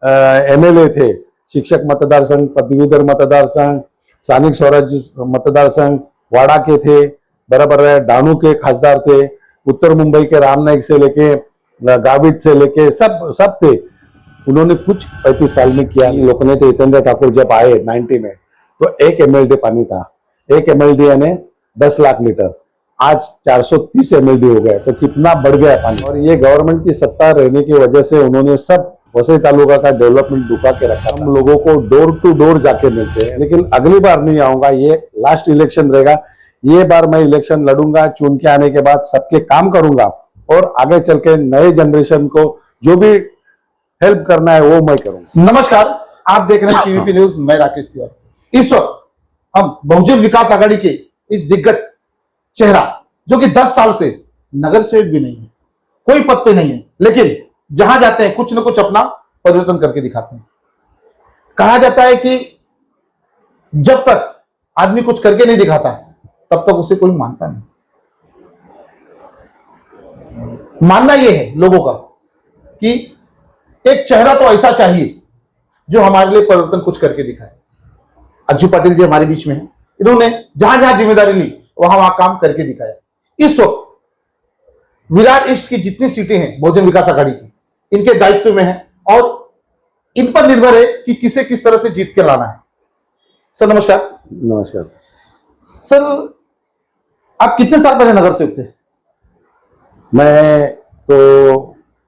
MLA थे, शिक्षक मतदार संघ, पदवीधर मतदार संघ, स्थानिक स्वराज्य मतदार संघ, वाड़ा के थे, बराबर है, डानू के खासदार थे, उत्तर मुंबई के राम नाईक से लेके गावित से लेके सब थे। उन्होंने कुछ 35 साल में किया। लोकनेता थे हितेंद्र ठाकुर जब आए 90 में, तो 1 MLD पानी था, 1 MLD यानी 10 लाख लीटर, आज 430 MLD हो गए, तो कितना बढ़ गया पानी। और ये गवर्नमेंट की सत्ता रहने की वजह से उन्होंने सब वसई तालुका का डेवलपमेंट रुका के रखा। हम लोगों को डोर टू डोर जाके मिलते हैं, लेकिन अगली बार नहीं आऊंगा, ये लास्ट इलेक्शन रहेगा। ये बार मैं इलेक्शन लड़ूंगा, चुन के आने के बाद सबके काम करूंगा और आगे चल के नए जनरेशन को जो भी हेल्प करना है वो मैं करूंगा। नमस्कार, आप देख रहे हैं टीवीपी न्यूज, मैं राकेश तिवारी। इस वक्त हम बहुजन विकास आघाड़ी के इस दिग्गज चेहरा जो कि 10 साल से नगर सेवक भी नहीं है, कोई पद पे नहीं है, लेकिन जहां जाते हैं कुछ न कुछ अपना परिवर्तन करके दिखाते हैं। कहा जाता है कि जब तक आदमी कुछ करके नहीं दिखाता तब तक उसे कोई मानता नहीं। मानना यह है लोगों का कि एक चेहरा तो ऐसा चाहिए जो हमारे लिए परिवर्तन कुछ करके दिखाए। अज्जू पाटिल जी हमारे बीच में हैं, इन्होंने जहां जहां जिम्मेदारी ली वहां वहां काम करके दिखाया। इस वक्त विराट ईस्ट की जितनी सीटें हैं बहुजन विकास आघाड़ी की, इनके दायित्व में है और इन पर निर्भर है कि किसे किस तरह से जीत के लाना है। सर नमस्कार। नमस्कार सर, आप कितने साल पहले नगर सेवक थे? मैं तो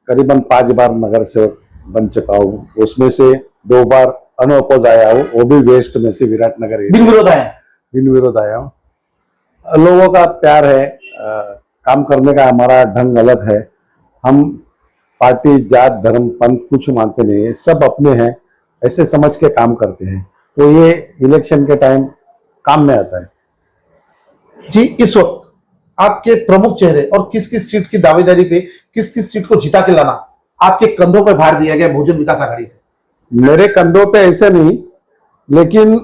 करीबन 5 बार नगर सेवक बन चुका हूँ, उसमें से 2 बार अनअपोज आया हूँ, वो भी वेस्ट में से विराटनगर बिन विरोध आए? बिन विरोध आया हूँ। लोगों का प्यार है, काम करने का हमारा ढंग अलग है। हम पार्टी जात धर्म पंथ कुछ मानते नहीं है, सब अपने हैं, ऐसे समझ के काम करते हैं, तो ये इलेक्शन के टाइम काम में आता है। जी, इस वक्त आपके प्रमुख चेहरे और किस किस सीट की दावेदारी पे, किस किस सीट को जिता के लाना आपके कंधों पर भार दिया गया बहुजन विकास आघाड़ी से? मेरे कंधों पे ऐसे नहीं, लेकिन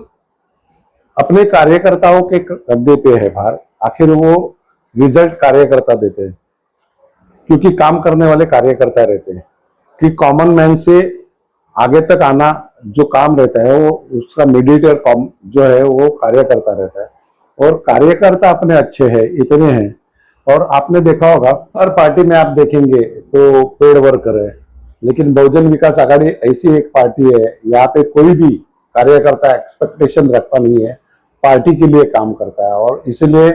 अपने कार्यकर्ताओं के कंधे पे है भार। आखिर वो रिजल्ट कार्यकर्ता देते हैं, क्योंकि काम करने वाले कार्यकर्ता रहते हैं, कि कॉमन मैन से आगे तक आना जो काम रहता है वो उसका मीडिएटर जो है वो कार्यकर्ता रहता है। और कार्यकर्ता अपने अच्छे हैं, इतने हैं। और आपने देखा होगा हर पार्टी में आप देखेंगे तो पेड वर्कर है, लेकिन बहुजन विकास आघाड़ी ऐसी एक पार्टी है, यहाँ पे कोई भी कार्यकर्ता एक्सपेक्टेशन रखता नहीं है, पार्टी के लिए काम करता है। और इसलिए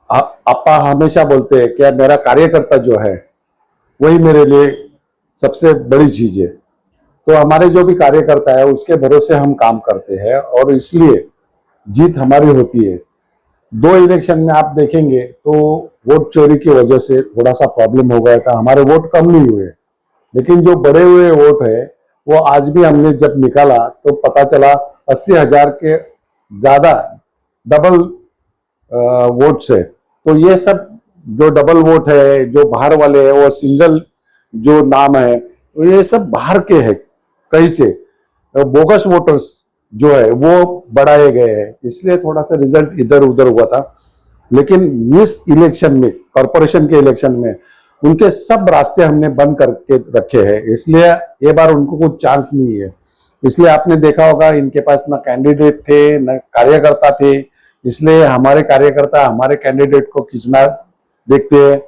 आपा हमेशा बोलते हैं कि मेरा कार्यकर्ता जो है वही मेरे लिए सबसे बड़ी चीज है। तो हमारे जो भी कार्यकर्ता है उसके भरोसे हम काम करते हैं और इसलिए जीत हमारी होती है। 2 इलेक्शन में आप देखेंगे तो वोट चोरी की वजह से थोड़ा सा प्रॉब्लम हो गया था, हमारे वोट कम नहीं हुए, लेकिन जो बड़े हुए वोट है वो आज भी हमने जब निकाला तो पता चला 80,000 के ज्यादा डबल वोट से। तो ये सब जो डबल वोट है, जो बाहर वाले है, वो सिंगल जो नाम है, तो ये सब बाहर के हैं, कहीं से बोगस वोटर्स जो है वो बढ़ाए गए हैं, इसलिए थोड़ा सा रिजल्ट इधर उधर हुआ था। लेकिन इस इलेक्शन में, कॉर्पोरेशन के इलेक्शन में, उनके सब रास्ते हमने बंद करके रखे हैं, इसलिए ये बार उनको कुछ चांस नहीं है। इसलिए आपने देखा होगा इनके पास ना कैंडिडेट थे न कार्यकर्ता थे, इसलिए हमारे कार्यकर्ता हमारे कैंडिडेट को खींचना देखते हैं।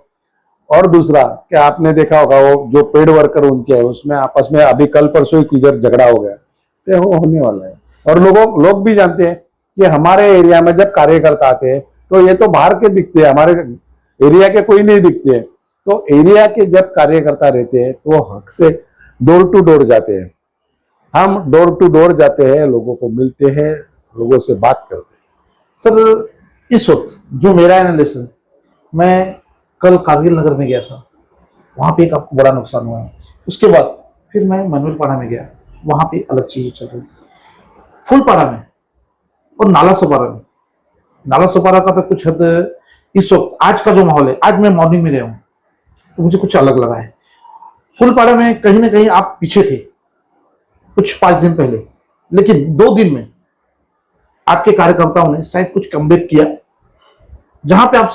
और दूसरा क्या आपने देखा होगा वो जो पेड वर्कर उनके है उसमें आपस में अभी कल परसों किधर झगड़ा हो गया, तो वो होने वाला है। और लोग भी जानते हैं कि हमारे एरिया में जब कार्यकर्ता आते हैं तो ये तो बाहर के दिखते हैं, हमारे एरिया के कोई नहीं दिखते हैं। तो एरिया के जब कार्यकर्ता रहते हैं तो हक से डोर टू डोर जाते हैं, हम डोर टू डोर जाते हैं, लोगों को मिलते हैं, लोगों से बात करते हैं। सर, इस वक्त जो मेरा एनालिसिस, मैं कल कारगिल नगर में गया था, वहां पे एक आपको बड़ा नुकसान हुआ है। उसके बाद फिर मैं मनोलपाड़ा में गया, वहां पे अलग चीजें चल रही। फुलपाड़ा में और नाला सोपारा का तो कुछ हद इस वक्त आज का जो माहौल है, आज मैं मॉर्निंग में गया हूं तो मुझे कुछ अलग लगा है। फुलपाड़ा में कहीं ना कहीं आप पीछे थे कुछ 5 दिन पहले, लेकिन 2 दिन में आपके कार्यकर्ताओं ने शायद कुछ कमबैक किया। जहां पे आप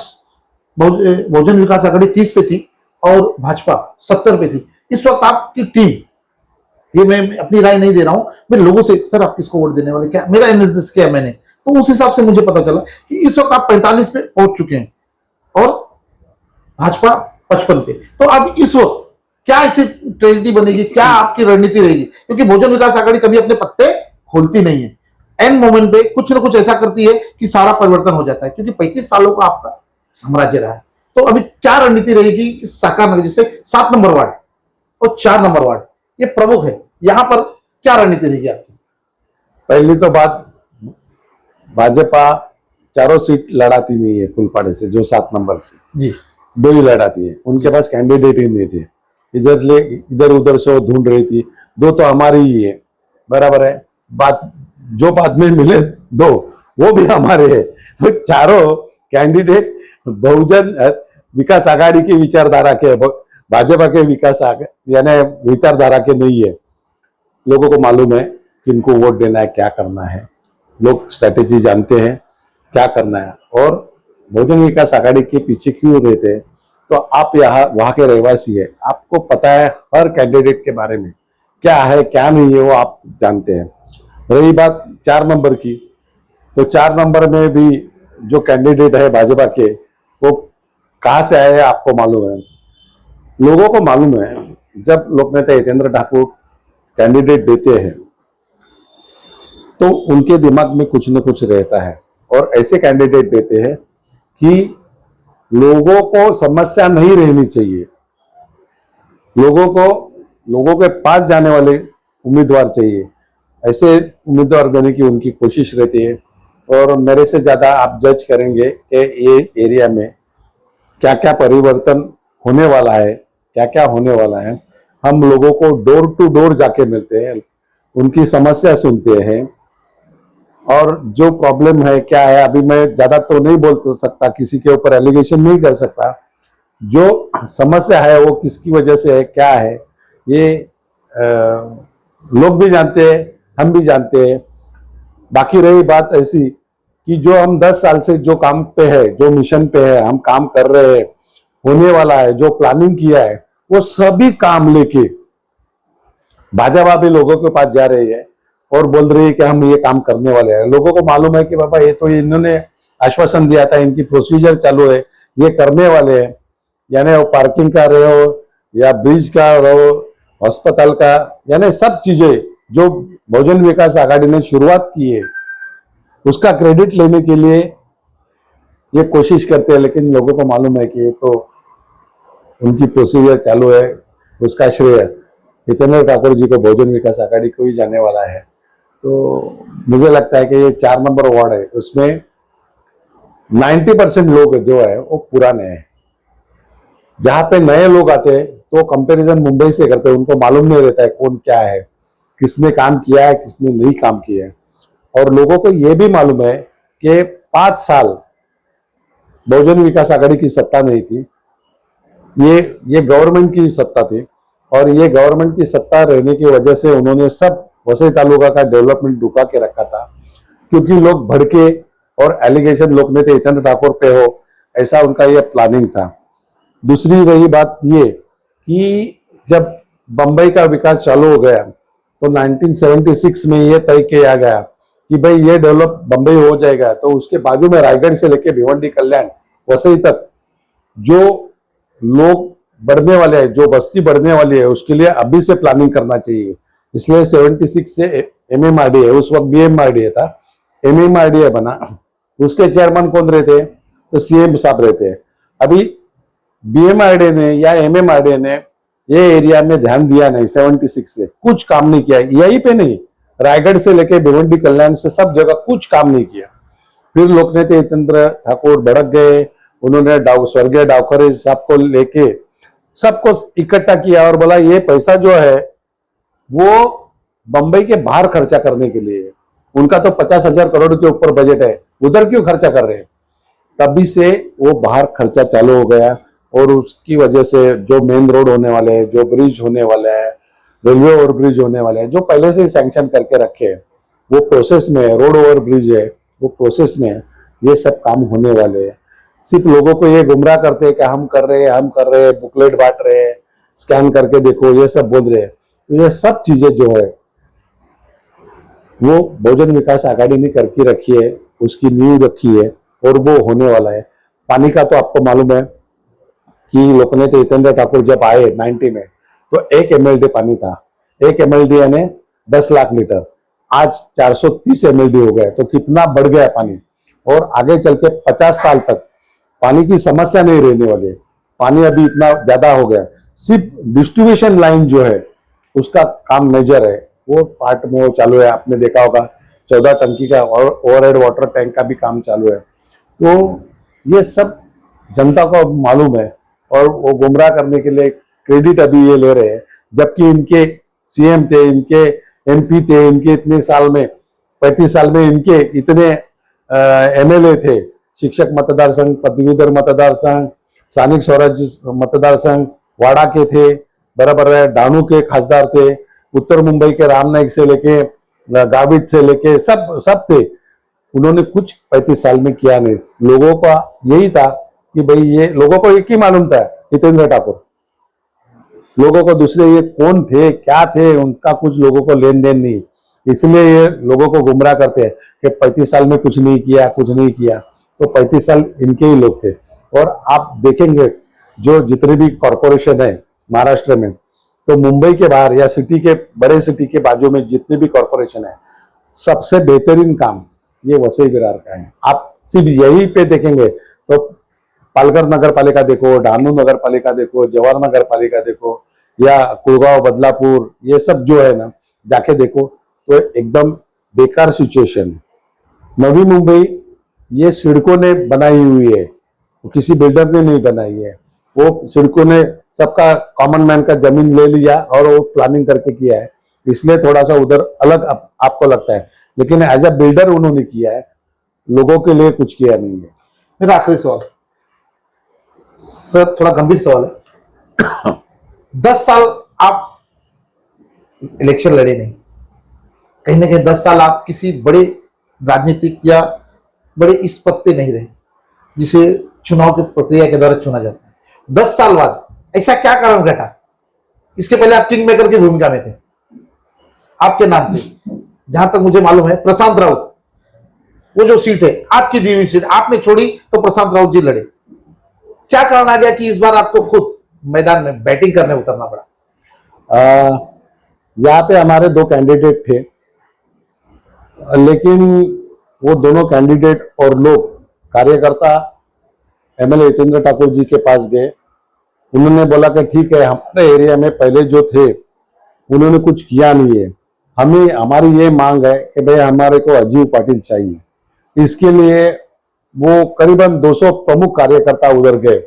बहुजन विकास आघाड़ी 30 पे थी और भाजपा 70 पे थी, इस वक्त आपकी टीम ये मैं अपनी राय नहीं दे रहा हूं, मैं लोगों से, सर आप किसको वोट देने वाले, क्या मेरा एनालिसिस किया मैंने, तो उस हिसाब से मुझे पता चला कि इस वक्त आप 45 पे पहुंच चुके हैं और भाजपा 55 पे। तो अब इस वक्त क्या ऐसी ट्रेजेडी बनेगी, क्या आपकी रणनीति रहेगी, क्योंकि बहुजन विकास आघाड़ी कभी अपने पत्ते खोलती नहीं है, एंड मोमेंट पे कुछ ना कुछ ऐसा करती है कि सारा परिवर्तन हो जाता है, क्योंकि 35 सालों का आपका साम्राज्य रहा है। तो अभी क्या रणनीति रहेगी कि साकार नगर, जिससे 7 नंबर वार्ड और 4 नंबर वार्ड ये प्रमुख है, यहां पर क्या रणनीति रहेगी आपकी? पहली तो बात, भाजपा चारों सीट लड़ाती नहीं है फुलपाड़े से, जो 7 नंबर से जी 2 ही लड़ाती है, उनके पास कैंडिडेट ही नहीं थे, इधर उधर से वो ढूंढ रही थी, 2 तो हमारी ही है, बराबर है बात, जो बाद में मिले 2 वो भी हमारे हैं। तो चारों कैंडिडेट बहुजन विकास आघाड़ी की विचारधारा के, भाजपा के विकास यानी विचारधारा के नहीं है। लोगों को मालूम है किनको वोट देना है, क्या करना है, लोग स्ट्रेटेजी जानते हैं क्या करना है, और बहुजन विकास आघाड़ी के पीछे क्यों रहते हैं। तो आप यहाँ वहां के रहवासी है, आपको पता है हर कैंडिडेट के बारे में क्या है क्या नहीं है, वो आप जानते हैं। रही बात 4 नंबर की, तो 4 नंबर में भी जो कैंडिडेट है भाजपा के, वो कहाँ से आए हैं आपको मालूम है, लोगों को मालूम है। जब लोकनेता हितेंद्र ठाकुर कैंडिडेट देते हैं तो उनके दिमाग में कुछ न कुछ रहता है, और ऐसे कैंडिडेट देते हैं कि लोगों को समस्या नहीं रहनी चाहिए, लोगों के पास जाने वाले उम्मीदवार चाहिए, ऐसे उम्मीदवार देने की उनकी कोशिश रहती है। और मेरे से ज्यादा आप जज करेंगे कि ये एरिया में क्या क्या परिवर्तन होने वाला है, क्या क्या होने वाला है। हम लोगों को डोर टू डोर जाके मिलते हैं, उनकी समस्या सुनते हैं, और जो प्रॉब्लम है क्या है, अभी मैं ज्यादा तो नहीं बोल सकता, किसी के ऊपर एलिगेशन नहीं कर सकता, जो समस्या है वो किसकी वजह से है, क्या है, ये लोग भी जानते हैं, हम भी जानते हैं। बाकी रही बात ऐसी कि जो हम 10 साल से जो काम पे है, जो मिशन पे है, हम काम कर रहे हैं, होने वाला है, जो प्लानिंग किया है, वो सभी काम लेके भाजपा भी लोगों के पास जा रही है और बोल रही है कि हम ये काम करने वाले हैं। लोगों को मालूम है कि बाबा ये तो इन्होंने आश्वासन दिया था, इनकी प्रोसीजर चालू है, ये करने वाले हैं, यानी वो पार्किंग का रहे हो या ब्रिज का रहो, अस्पताल का, यानी सब चीजें जो बहुजन विकास आघाड़ी ने शुरुआत की है उसका क्रेडिट लेने के लिए ये कोशिश करते हैं। लेकिन लोगों को मालूम है कि ये तो उनकी प्रोसीजर चालू है, उसका श्रेय हितेंद्र ठाकुर जी को, बहुजन विकास आघाड़ी को ही जाने वाला है। तो मुझे लगता है कि ये 4 नंबर वार्ड है, उसमें 90% लोग जो है वो पुराने हैं। जहां पे नए लोग आते हैं तो कंपैरिजन मुंबई से करते हैं, उनको मालूम नहीं रहता है कौन क्या है, किसने काम किया है, किसने नहीं काम किया है। और लोगों को यह भी मालूम है कि 5 साल बहुजन विकास आघाड़ी की सत्ता नहीं थी, ये गवर्नमेंट की सत्ता थी, और ये गवर्नमेंट की सत्ता रहने की वजह से उन्होंने सब वसई तालुका का डेवलपमेंट रुका के रखा था, क्योंकि लोग भड़के और एलिगेशन लोकनेता हितेंद्र ठाकुर पे हो, ऐसा उनका ये प्लानिंग था। दूसरी रही बात ये कि जब बंबई का विकास चालू हो गया तो 1976 में ये तय किया गया कि भाई ये डेवलप बंबई हो जाएगा, तो उसके बाजू में रायगढ़ से लेके भिवंडी, कल्याण, वसई तक जो लोग बढ़ने वाले हैं, जो बस्ती बढ़ने वाली है, उसके लिए अभी से प्लानिंग करना चाहिए। इसलिए 76 से MMRDA, उस वक्त BMRDA था, MMRDA बना। उसके चेयरमैन कौन रहते हैं? तो CM साहब रहते हैं। अभी BMRDA ने या MMRDA ने ये एरिया में ध्यान दिया नहीं, 76 से कुछ काम नहीं किया, यहीं पे नहीं, रायगढ़ से लेके भिवंडी, कल्याण से सब जगह कुछ काम नहीं किया। फिर लोकनेता हितेंद्र ठाकुर भड़क गए, उन्होंने स्वर्गीय डावखरे साहब को लेके सबको इकट्ठा किया और बोला ये पैसा जो है वो बंबई के बाहर खर्चा करने के लिए है, उनका तो 50,000 करोड़ के ऊपर बजट है, उधर क्यों खर्चा कर रहे हैं। तभी से वो बाहर खर्चा चालू हो गया, और उसकी वजह से जो मेन रोड होने वाले हैं, जो ब्रिज होने वाले हैं, रेलवे ओवर ब्रिज होने वाले हैं, जो पहले से सैंक्शन करके रखे हैं, वो प्रोसेस में, रोड ओवर ब्रिज है वो प्रोसेस में, ये सब काम होने वाले हैं। सिर्फ लोगों को ये गुमराह करते हैं कि हम कर रहे हैं, बुकलेट बांट रहे हैं, स्कैन करके देखो, ये सब बोल रहे हैं। ये सब चीजें जो है वो बहुजन विकास आघाड़ी ने करके रखी है, उसकी नींव रखी है और वो होने वाला है। पानी का तो आपको मालूम है कि लोकनेता हितेंद्र ठाकुर जब आए 90 में तो 1 MLD पानी था। 1 MLD यानी 10 लाख लीटर, आज 430 MLD हो गया। तो कितना बढ़ गया पानी, और आगे चल के 50 साल तक पानी की समस्या नहीं रहने वाली है। पानी अभी इतना ज्यादा हो गया, सिर्फ डिस्ट्रीब्यूशन लाइन जो है उसका काम मेजर है, वो पार्ट में वो चालू है। आपने देखा होगा 14 टंकी का ओवरहेड वाटर टैंक का भी काम चालू है। तो ये सब जनता को मालूम है और वो गुमराह करने के लिए क्रेडिट अभी ये ले रहे हैं, जबकि इनके सीएम थे, इनके MP थे, इनके इतने साल में 35 साल में इनके इतने MLA थे। शिक्षक मतदार संघ, पदवीधर मतदार संघ, स्थानिक स्वराज्य मतदार संघ, वाड़ा के थे, बराबर है, डानू के खासदार थे, उत्तर मुंबई के रामनाइक से लेके गावित से लेके सब थे। उन्होंने कुछ 35 साल में किया नहीं। लोगों का यही था कि भाई, ये लोगों को एक ही मालूम था, हितेंद्र ठाकुर। लोगों को दूसरे ये कौन थे, क्या थे, उनका कुछ लोगों को लेन देन नहीं। इसलिए ये लोगों को गुमराह करते हैं कि 35 साल में कुछ नहीं किया, कुछ नहीं किया। तो 35 साल इनके ही लोग थे। और आप देखेंगे जो जितने भी कॉरपोरेशन है महाराष्ट्र में, तो मुंबई के बाहर या सिटी के बड़े सिटी के बाजू में जितने भी कॉरपोरेशन है, सबसे बेहतरीन काम ये वसई विरार का है। आप सिर्फ यही पे देखेंगे तो पालघर नगर पालिका देखो, डानू नगर पालिका देखो, जवाहर नगर पालिका देखो, या कुलगांव, बदलापुर, ये सब जो है ना, जाके देखो तो एकदम बेकार सिचुएशन है। नवी मुंबई ये सिडको ने बनाई हुई है, किसी बिल्डर ने नहीं बनाई है। वो सिडको ने सबका कॉमन मैन का जमीन ले लिया और वो प्लानिंग करके किया है, इसलिए थोड़ा सा उधर अलग आपको लगता है, लेकिन एज अ बिल्डर उन्होंने किया है, लोगों के लिए कुछ किया नहीं है। मेरा आखिरी सवाल सर, थोड़ा गंभीर सवाल है। 10 साल आप इलेक्शन लड़े नहीं, कहीं ना कहीं 10 साल आप किसी बड़े राजनीतिक या बड़े इस पद पे नहीं रहे जिसे चुनाव की प्रक्रिया के द्वारा चुना जाता है। 10 साल बाद ऐसा क्या कारण घटा? इसके पहले आप किंग मेकर की भूमिका में थे, आपके नाम पे जहां तक मुझे मालूम है प्रशांत राउत, वो जो सीट है आपकी दी हुई सीट आपने छोड़ी तो प्रशांत राउत जी लड़े। क्या कारण आ गया कि इस बार आपको खुद मैदान में बैटिंग करने उतरना पड़ा? यहाँ पे हमारे 2 कैंडिडेट थे, लेकिन वो दोनों कैंडिडेट और लोग कार्यकर्ता MLA हितेंद्र ठाकुर जी के पास गए। उन्होंने बोला कि ठीक है, हमारे एरिया में पहले जो थे उन्होंने कुछ किया नहीं है, हमारी ये मांग है कि भाई हमारे को अजीत पाटिल चाहिए। इसके लिए वो करीबन 200 प्रमुख कार्यकर्ता उधर गए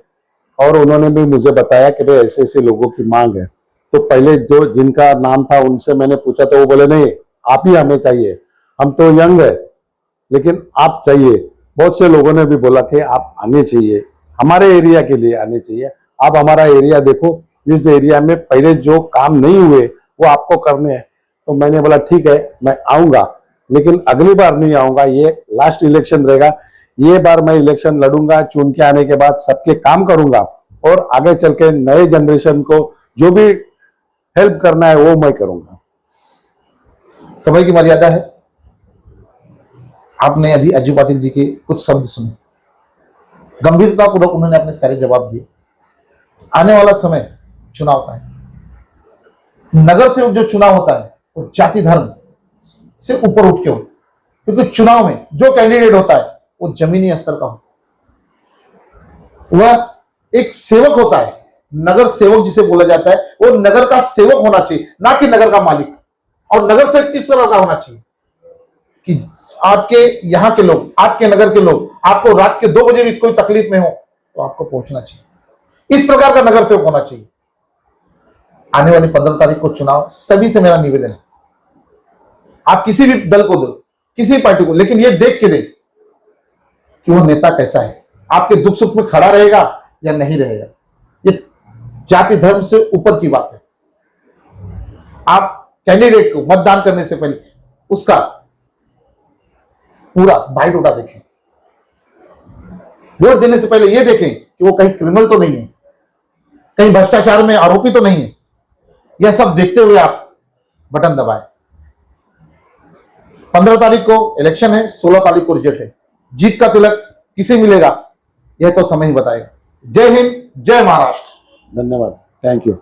और उन्होंने भी मुझे बताया कि भाई ऐसे ऐसे लोगों की मांग है। तो पहले जो जिनका नाम था उनसे मैंने पूछा तो वो बोले नहीं, आप ही हमें चाहिए, हम तो यंग है लेकिन आप चाहिए। बहुत से लोगों ने भी बोला कि आप आने चाहिए, हमारे एरिया के लिए आने चाहिए, आप हमारा एरिया देखो, इस एरिया में पहले जो काम नहीं हुए वो आपको करने हैं। तो मैंने बोला ठीक है, मैं आऊंगा, लेकिन अगली बार नहीं आऊंगा, ये लास्ट इलेक्शन रहेगा। ये बार मैं इलेक्शन लड़ूंगा, चुन के आने के बाद सबके काम करूंगा और आगे चल के नए जनरेशन को जो भी हेल्प करना है वो मैं करूंगा। समय की मर्यादा है। आपने अभी अजय पाटिल जी के कुछ शब्द सुने, गंभीरतापूर्वक उन्होंने अपने सारे जवाब दिए। आने वाला समय चुनाव का है, नगर सेवक जो चुनाव होता है वो जाति धर्म से ऊपर उठ के होता है, क्योंकि चुनाव में जो कैंडिडेट होता है वो जमीनी स्तर का होता है, वह एक सेवक होता है। नगर सेवक जिसे बोला जाता है वो नगर का सेवक होना चाहिए, ना कि नगर का मालिक। और नगर सेवक किस तरह का होना चाहिए कि आपके यहाँ के लोग, आपके नगर के लोग, आपको रात के 2 बजे भी कोई तकलीफ में हो तो आपको पहुंचना चाहिए। इस प्रकार का नगर सेवक होना चाहिए। आने वाली 15 तारीख को चुनाव, सभी से मेरा निवेदन है, आप किसी भी दल को दो, किसी पार्टी को, लेकिन ये देख के दे कि वो नेता कैसा है, आपके दुख सुख में खड़ा रहेगा या नहीं रहेगा। ये जाति धर्म से ऊपर की बात है। आप कैंडिडेट को मतदान करने से पहले उसका पूरा बायोडाटा देखें, वोट देने से पहले यह देखें कि वो कहीं क्रिमिनल तो नहीं है, कहीं भ्रष्टाचार में आरोपी तो नहीं है। यह सब देखते हुए आप बटन दबाएं। 15 तारीख को इलेक्शन है, 16 तारीख को रिजल्ट है। जीत का तिलक किसे मिलेगा यह तो समय ही बताएगा। जय हिंद, जय महाराष्ट्र। धन्यवाद, थैंक यू।